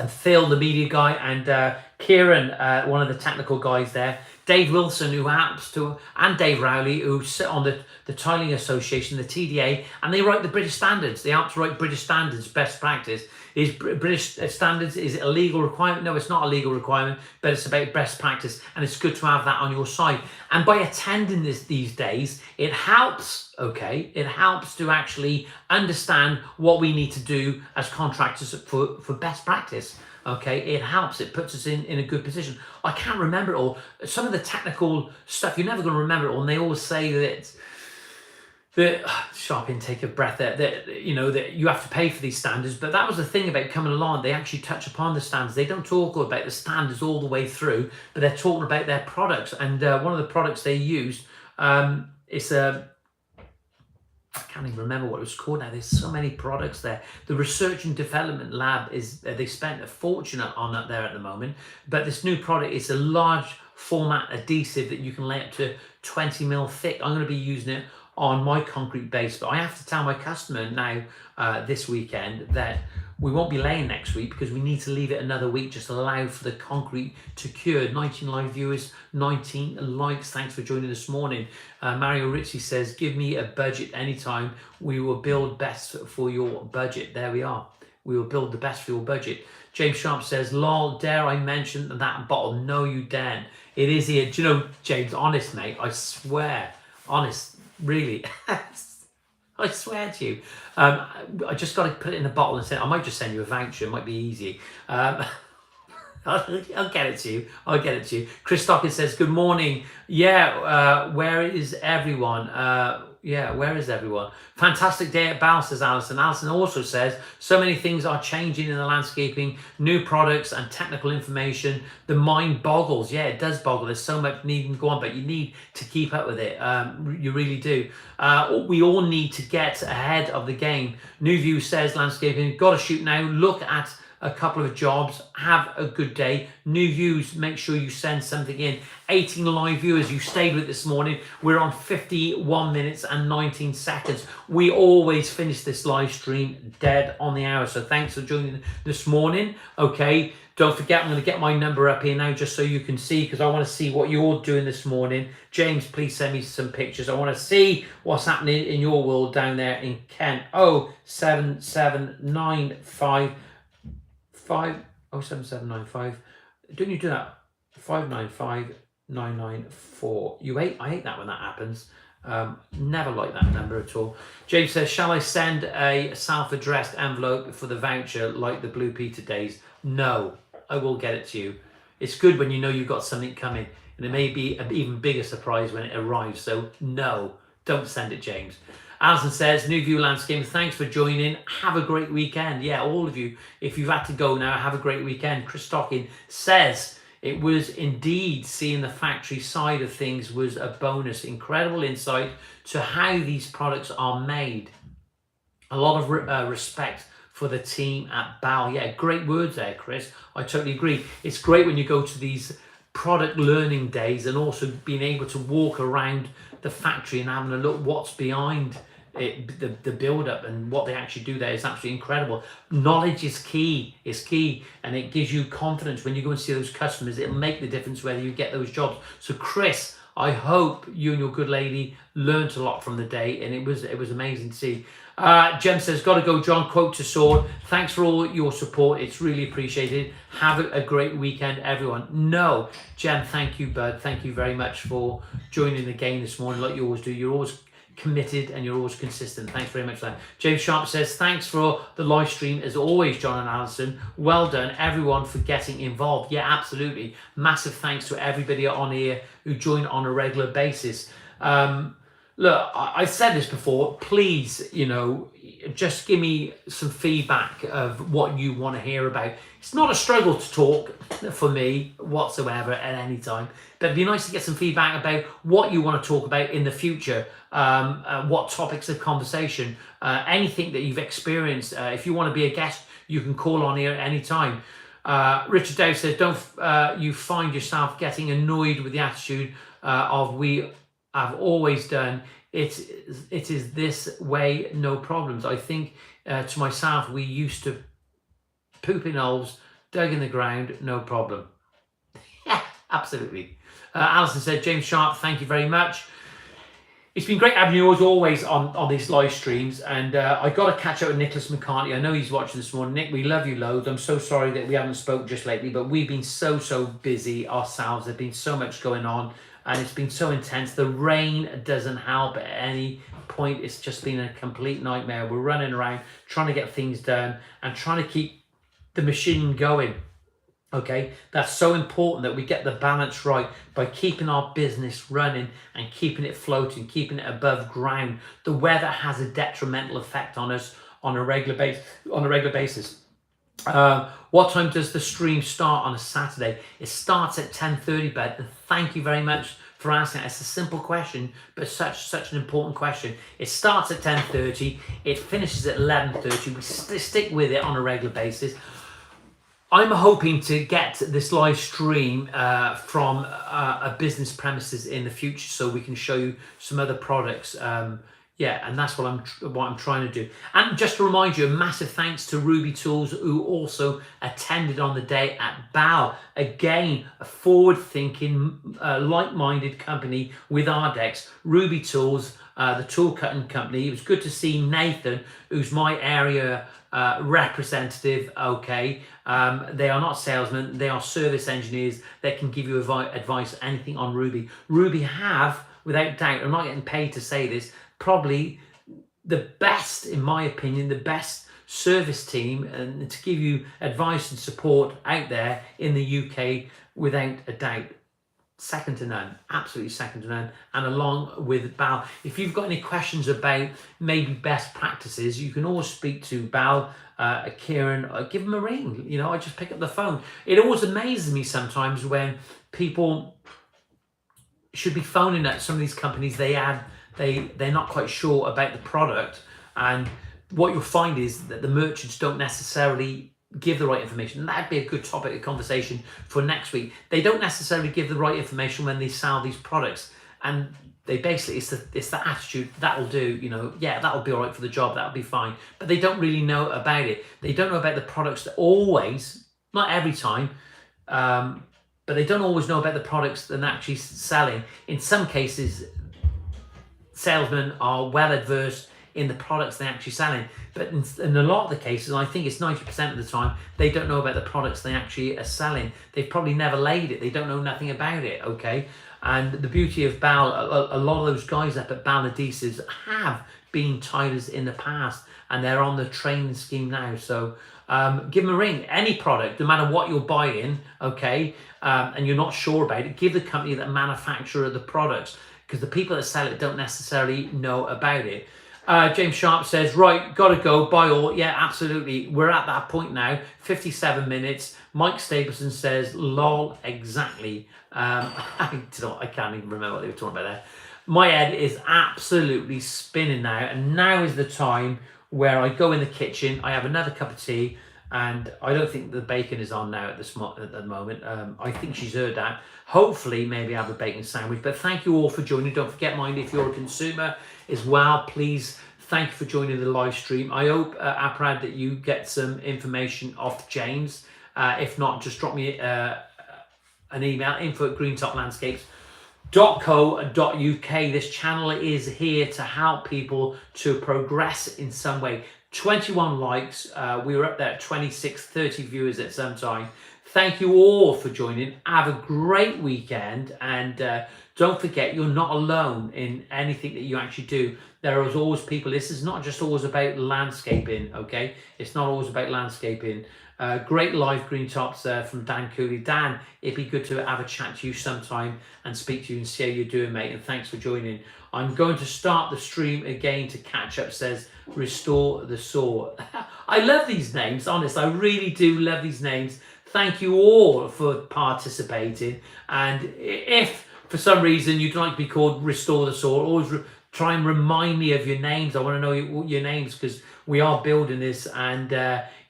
Speaker 1: Phil, the media guy, and Kieran, one of the technical guys there. Dave Wilson, who happens to, and Dave Rowley, who sit on the Tiling Association, the TDA, and they write the British standards. They help to write British standards, best practice. Is British standards, is it a legal requirement? No, it's not a legal requirement, but it's about best practice, and it's good to have that on your side. And by attending these days, it helps, okay? It helps to actually understand what we need to do as contractors for best practice. Okay, it helps. It puts us in a good position. I can't remember it all. Some of the technical stuff, you're never going to remember it all. And they always say that sharp intake of breath there, that you have to pay for these standards. But that was the thing about coming along. They actually touch upon the standards. They don't talk about the standards all the way through, but they're talking about their products. And one of the products they used, it's a, I can't even remember what it was called now. There's so many products there. The research and development lab is, they spent a fortune on that there at the moment. But this new product is a large format adhesive that you can lay up to 20 mil thick. I'm going to be using it on my concrete base, but I have to tell my customer now this weekend that we won't be laying next week because we need to leave it another week, just allow for the concrete to cure. 19 live viewers, 19 likes. Thanks for joining this morning. Mario Ritchie says, give me a budget anytime. We will build best for your budget. There we are. We will build the best for your budget. James Sharp says, lol, dare I mention that bottle? No, you daren't. It is here. Do you know, James, honest, mate, I swear, honest, really, I swear to you, I just got to put it in a bottle and say, I might just send you a voucher. It might be easy. I'll get it to you. I'll get it to you. Chris Stockton says, good morning. Yeah, where is everyone? Where is everyone? Fantastic day at Bal, says Alison. Alison also says, so many things are changing in the landscaping, new products and technical information. The mind boggles. Yeah, it does boggle. There's so much needing to go on, but you need to keep up with it. You really do. We all need to get ahead of the game. New View says, landscaping, got to shoot now. Look at a couple of jobs. Have a good day. New views, make sure you send something in. 18 live viewers, you stayed with this morning. We're on 51 minutes and 19 seconds. We always finish this live stream dead on the hour. So thanks for joining this morning. Okay, don't forget, I'm going to get my number up here now just so you can see, because I want to see what you're doing this morning. James, please send me some pictures. I want to see what's happening in your world down there in Kent. 07795 07795. Don't you do that? 595994. I hate that when that happens. Never like that number at all. James says, shall I send a self-addressed envelope for the voucher like the Blue Peter days? No, I will get it to you. It's good when you know you've got something coming, and it may be an even bigger surprise when it arrives. So no, don't send it, James. Alison says, New View Landscaping, thanks for joining. Have a great weekend. Yeah, all of you, if you've had to go now, have a great weekend. Chris Stocking says, it was indeed seeing the factory side of things was a bonus. Incredible insight to how these products are made. A lot of respect for the team at Bal. Yeah, great words there, Chris. I totally agree. It's great when you go to these product learning days and also being able to walk around the factory and having a look what's behind it, the build up and what they actually do there is absolutely incredible. Knowledge is key, and it gives you confidence when you go and see those customers. It'll make the difference whether you get those jobs. So Chris, I hope you and your good lady learnt a lot from the day, and it was amazing to see. Jem says, gotta go, John, quote to Sword. Thanks for all your support. It's really appreciated. Have a great weekend, everyone. No, Jem, thank you, bud. Thank you very much for joining the game this morning like you always do. You're always committed and you're always consistent. Thanks very much for that. James Sharp says, thanks for the live stream as always, John and Alison. Well done, everyone, for getting involved. Yeah, absolutely. Massive thanks to everybody on here who join on a regular basis. Look, I've said this before, please, just give me some feedback of what you want to hear about. It's not a struggle to talk for me whatsoever at any time, but it'd be nice to get some feedback about what you want to talk about in the future, what topics of conversation, anything that you've experienced. If you want to be a guest, you can call on here at any time. Richard Dow says, don't you find yourself getting annoyed with the attitude of we have always done. It is this way, no problems. I think to myself, we used to poop in holes, dug in the ground, no problem. Yeah, absolutely. Alison said, James Sharp, thank you very much. It's been great having you as always on these live streams, and I got to catch up with Nicholas McCartney. I know he's watching this morning. Nick, we love you loads. I'm so sorry that we haven't spoke just lately, but we've been so busy ourselves. There's been so much going on, and it's been so intense. The rain doesn't help at any point. It's just been a complete nightmare. We're running around trying to get things done and trying to keep the machine going. Okay, that's so important that we get the balance right by keeping our business running and keeping it floating, keeping it above ground. The weather has a detrimental effect on us on a regular basis. What time does the stream start on a Saturday? It starts at 10:30, bud. And thank you very much for asking. It's a simple question, but such an important question. It starts at 10:30. It finishes at 11:30. We stick with it on a regular basis. I'm hoping to get this live stream from a business premises in the future, so we can show you some other products. Yeah, and that's what I'm trying to do. And just to remind you, a massive thanks to Ruby Tools, who also attended on the day at BAL. Again, a forward-thinking, like-minded company with Ardex. Ruby Tools, the tool cutting company. It was good to see Nathan, who's my area representative. Okay, they are not salesmen, they are service engineers that can give you advice, anything on Ruby. Ruby have, without doubt, I'm not getting paid to say this, probably the best, in my opinion, the best service team and to give you advice and support out there in the UK, without a doubt. Second to none, absolutely second to none. And along with BAL, if you've got any questions about maybe best practices, you can always speak to BAL, Kieran, give them a ring. You know, I just pick up the phone. It always amazes me sometimes when people should be phoning at some of these companies. They're not quite sure about the product, and what you'll find is that the merchants don't necessarily give the right information. And that'd be a good topic of conversation for next week. They don't necessarily give the right information when they sell these products, and they basically, it's the attitude, that'll do, you know, yeah, that'll be all right for the job, that'll be fine, but they don't really know about it. They don't know about the products that always, not every time, but they don't always know about the products that they're actually selling. In some cases, salesmen are well adversed in the products they're actually selling, but in a lot of the cases, I think it's 90% of the time, they don't know about the products they actually are selling. They've probably never laid it, they don't know nothing about it. Okay, and the beauty of BAL, a lot of those guys up at BAL Adhesives have been tilers in the past, and they're on the training scheme now. So give them a ring. Any product, no matter what you're buying, okay, and you're not sure about it, give the company that manufacturer the products, because the people that sell it don't necessarily know about it. James Sharp says, right, gotta go, bye all. Yeah, absolutely. We're at that point now, 57 minutes. Mike Stapleton says, lol, exactly. I can't even remember what they were talking about there. My head is absolutely spinning now, and now is the time where I go in the kitchen, I have another cup of tea, and I don't think the bacon is on now at the moment. I think she's heard that. Hopefully, maybe have a bacon sandwich. But thank you all for joining. Don't forget, mind, if you're a consumer as well, please, thank you for joining the live stream. I hope, Aprad, that you get some information off James. If not, just drop me an email, info@greentoplandscapes.co.uk. This channel is here to help people to progress in some way. 21 likes. We were up there at 26, 30 viewers at some time. Thank you all for joining. Have a great weekend, and don't forget, you're not alone in anything that you actually do. There is always people. This is not just always about landscaping, okay? It's not always about landscaping. Great live green tops from Dan Cooley. Dan, it'd be good to have a chat to you sometime and speak to you and see how you're doing, mate. And thanks for joining. I'm going to start the stream again to catch up, says Restore the Saw. I love these names, honest. I really do love these names. Thank you all for participating. And if for some reason you'd like to be called Restore the Saw, always try and remind me of your names. I want to know your names, because we are building this, and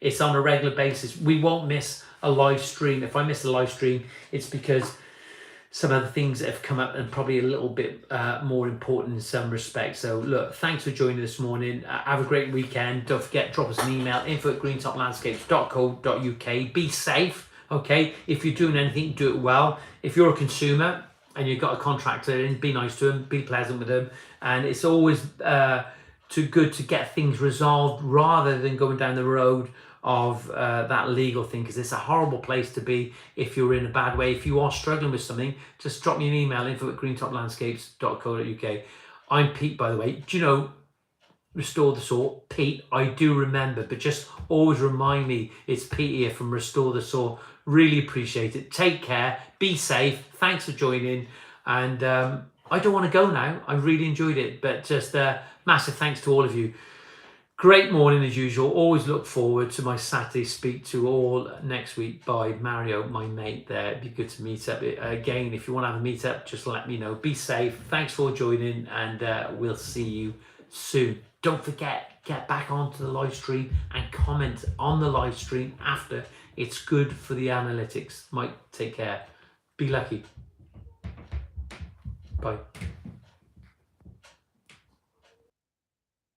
Speaker 1: it's on a regular basis. We won't miss a live stream. If I miss a live stream, it's because some other things that have come up and probably a little bit more important in some respects. So look, thanks for joining this morning. Have a great weekend. Don't forget, drop us an email, info@greentoplandscapes.co.uk. Be safe, okay? If you're doing anything, do it well. If you're a consumer and you've got a contractor in, be nice to them, be pleasant with them, and it's always too good to get things resolved rather than going down the road of that legal thing, because it's a horrible place to be if you're in a bad way. If you are struggling with something, just drop me an email, info@greentoplandscapes.co.uk. I'm Pete, by the way. Do you know, Restore the Saw, Pete, I do remember, but just always remind me it's Pete here from Restore the Saw. Really appreciate it. Take care, be safe, thanks for joining, and I don't want to go now. I really enjoyed it, but just massive thanks to all of you. Great morning as usual. Always look forward to my Saturday speak to all next week by Mario, my mate there. It'd be good to meet up again. If you want to have a meet up, just let me know. Be safe. Thanks for joining, and we'll see you soon. Don't forget, get back onto the live stream and comment on the live stream after. It's good for the analytics. Mike, take care. Be lucky. Bye.